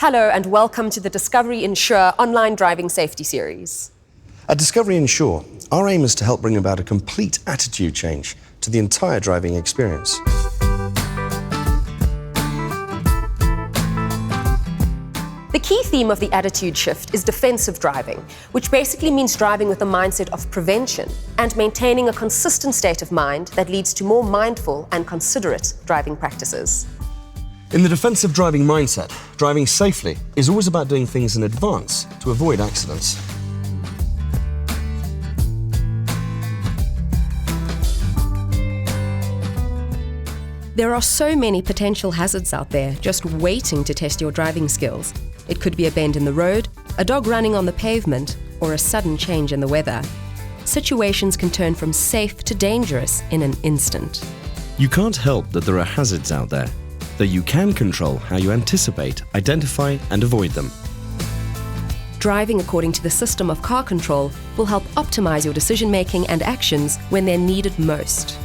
Hello and welcome to the Discovery Insure online driving safety series. At Discovery Insure, our aim is to help bring about a complete attitude change to the entire driving experience. The key theme of the attitude shift is defensive driving, which basically means driving with a mindset of prevention and maintaining a consistent state of mind that leads to more mindful and considerate driving practices. In the defensive driving mindset, driving safely is always about doing things in advance to avoid accidents. There are so many potential hazards out there just waiting to test your driving skills. It could be a bend in the road, a dog running on the pavement, or a sudden change in the weather. Situations can turn from safe to dangerous in an instant. You can't help that there are hazards out there, though you can control how you anticipate, identify and avoid them. Driving according to the system of car control will help optimize your decision-making and actions when they're needed most.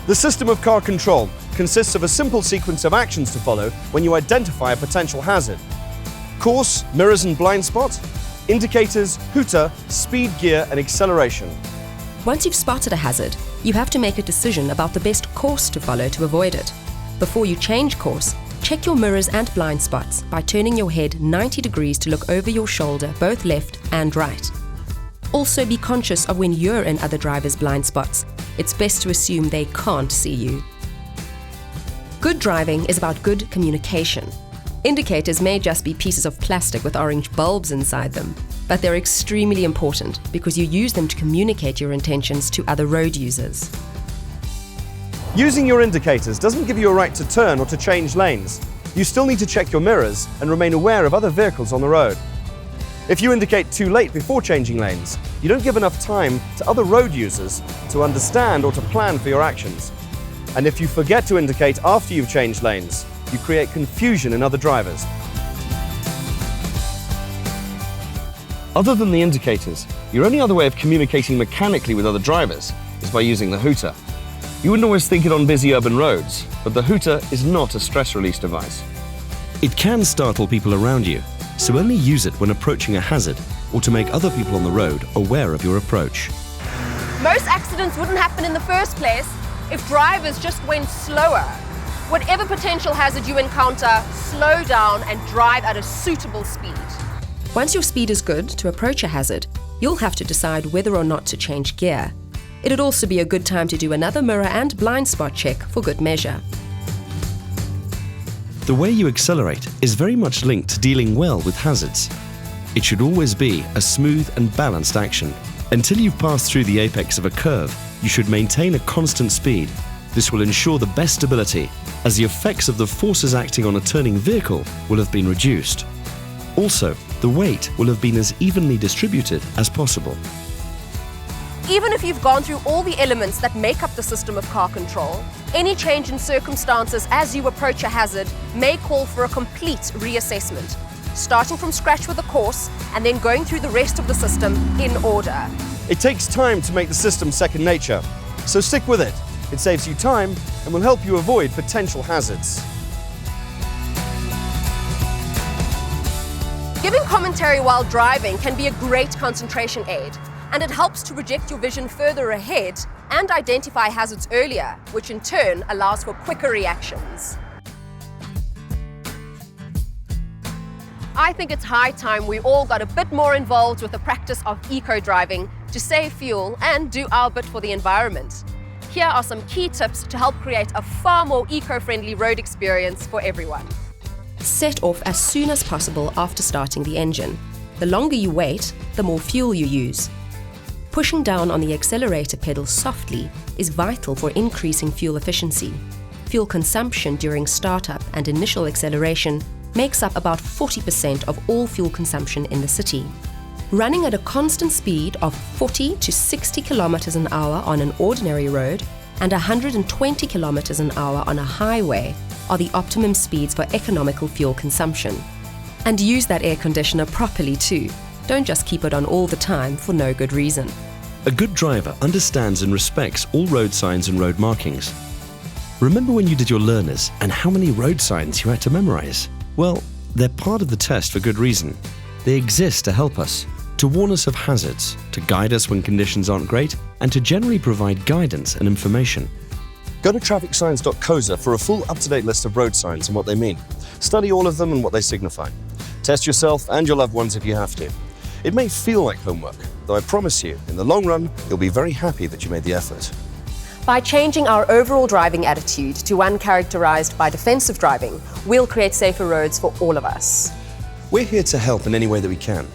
The system of car control consists of a simple sequence of actions to follow when you identify a potential hazard. Course, mirrors and blind spot, indicators, hooter, speed, gear and acceleration. Once you've spotted a hazard, you have to make a decision about the best course to follow to avoid it. Before you change course, check your mirrors and blind spots by turning your head 90 degrees to look over your shoulder, both left and right. Also be conscious of when you're in other drivers' blind spots. It's best to assume they can't see you. Good driving is about good communication. Indicators may just be pieces of plastic with orange bulbs inside them, but they're extremely important because you use them to communicate your intentions to other road users. Using your indicators doesn't give you a right to turn or to change lanes. You still need to check your mirrors and remain aware of other vehicles on the road. If you indicate too late before changing lanes, you don't give enough time to other road users to understand or to plan for your actions. And if you forget to indicate after you've changed lanes, you create confusion in other drivers. Other than the indicators, your only other way of communicating mechanically with other drivers is by using the hooter. You wouldn't always think it on busy urban roads, but the hooter is not a stress release device. It can startle people around you, so only use it when approaching a hazard or to make other people on the road aware of your approach. Most accidents wouldn't happen in the first place if drivers just went slower. Whatever potential hazard you encounter, slow down and drive at a suitable speed. Once your speed is good to approach a hazard, you'll have to decide whether or not to change gear. It'd also be a good time to do another mirror and blind spot check for good measure. The way you accelerate is very much linked to dealing well with hazards. It should always be a smooth and balanced action. Until you've passed through the apex of a curve, you should maintain a constant speed. This will ensure the best stability, as the effects of the forces acting on a turning vehicle will have been reduced. Also, the weight will have been as evenly distributed as possible. Even if you've gone through all the elements that make up the system of car control, any change in circumstances as you approach a hazard may call for a complete reassessment, starting from scratch with a course and then going through the rest of the system in order. It takes time to make the system second nature, so stick with it. It saves you time and will help you avoid potential hazards. Giving commentary while driving can be a great concentration aid, and it helps to project your vision further ahead and identify hazards earlier, which in turn allows for quicker reactions. I think it's high time we all got a bit more involved with the practice of eco-driving to save fuel and do our bit for the environment. Here are some key tips to help create a far more eco-friendly road experience for everyone. Set off as soon as possible after starting the engine. The longer you wait, the more fuel you use. Pushing down on the accelerator pedal softly is vital for increasing fuel efficiency. Fuel consumption during startup and initial acceleration makes up about 40% of all fuel consumption in the city. Running at a constant speed of 40 to 60 kilometers an hour on an ordinary road and 120 kilometers an hour on a highway are the optimum speeds for economical fuel consumption. And use that air conditioner properly too. Don't just keep it on all the time for no good reason. A good driver understands and respects all road signs and road markings. Remember when you did your learners and how many road signs you had to memorize? Well, They're part of the test for good reason. They exist to help us, to warn us of hazards, to guide us when conditions aren't great, and to generally provide guidance and information. Go to trafficsigns.coza for a full up-to-date list of road signs and what they mean. Study all of them and what they signify. Test yourself and your loved ones if you have to. It may feel like homework, though I promise you, in the long run, you'll be very happy that you made the effort. By changing our overall driving attitude to one characterized by defensive driving, we'll create safer roads for all of us. We're here to help in any way that we can,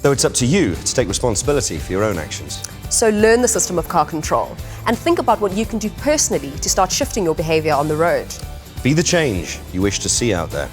though it's up to you to take responsibility for your own actions. So learn the system of car control and think about what you can do personally to start shifting your behavior on the road. Be the change you wish to see out there.